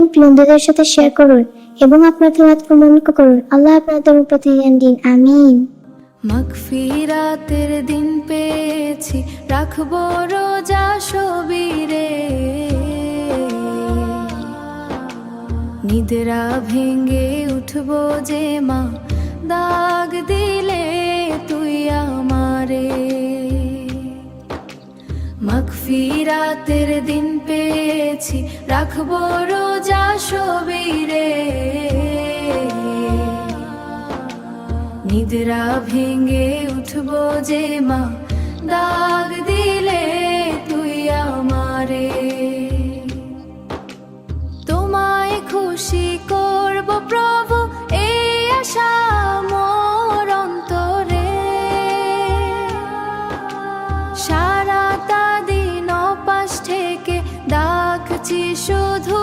বন্ধুদের সাথে শেয়ার করুন এবং আপনার তেলাওয়াত প্রমাণ করুন। আল্লাহ আপনাদের প্রতিদিন দিন আমিন। মাগফিরাতের দিন পেয়েছি, রাখবো রোজা সবিরে। নিদ্রা ভেঙে উঠবো যে মা, দাগ দিলে তুই আমারে। মাগফিরাতের দিন পেয়েছি, রাখবো রোজা সবিরে। নিদ্রা ভেঙে উঠবো যে মা, দাগ দিলে তুই আমারে। তোমায় খুশি করব প্রভু, এই আশা মোর অন্তরে। সারাটা দিন পাশ থেকে ডাকছি শুধু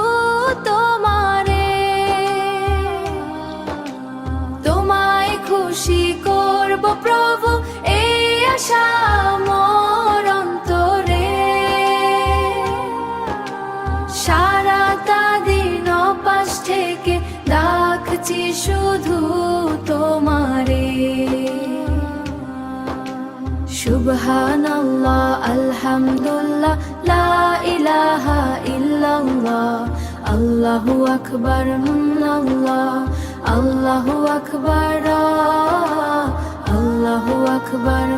তোমারে। তোমায় খুশি করব প্রভু, এই আশা মোর অন্তরে। সারাটা দিন পাশ থেকে ডাকছি শুধু তোমারে। সুবহানাল্লাহ, আলহামদুলিল্লাহ, লা ইলাহা ইল্লাল্লাহ, আল্লাহু আকবার, আল্লাহ, আল্লাহু আকবার, আল্লাহু আকবার।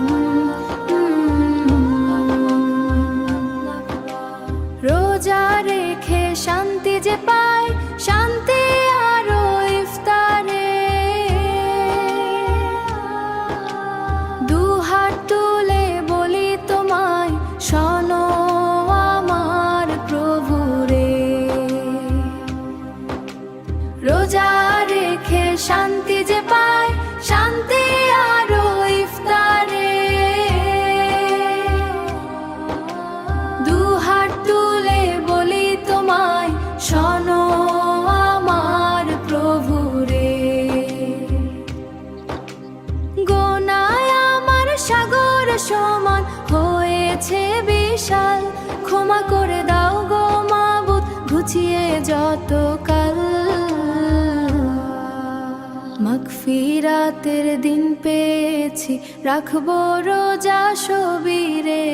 রোজা রেখে শান্তি যে পাই, শান্তি আরো ইফতারে। দুহাত তুলে বলি তোমায়, শোনো আমার প্রভু রে। রোজা রেখে শান্তি যে পাই, শান্তি আরো ইফতারে। দুহাত তুলে বলি তোমায়, শোনো আমার প্রভু রে। গোনায় আমার সাগর সমান হয়েছে বিশাল, ক্ষমা করে দাও গো মাবুদ, ঘুচিয়ে যত কাল। মাগফিরাতের দিন পেয়েছি, রাখবো রোজা সবিরে।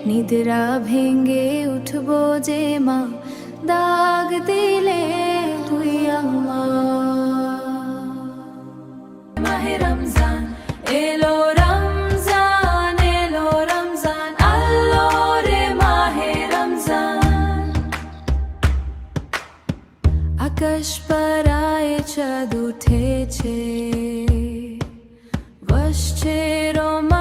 নিদ্রা ভেঙে উঠবো যে মা, দাগ দিলে তুই আমার। মাহে রমজান এলো, রমজান এলো, রমজান আল্লো রে মাহে রমজান। আকাশ পারায় চাঁদ উঠেছে, বসছে রোমা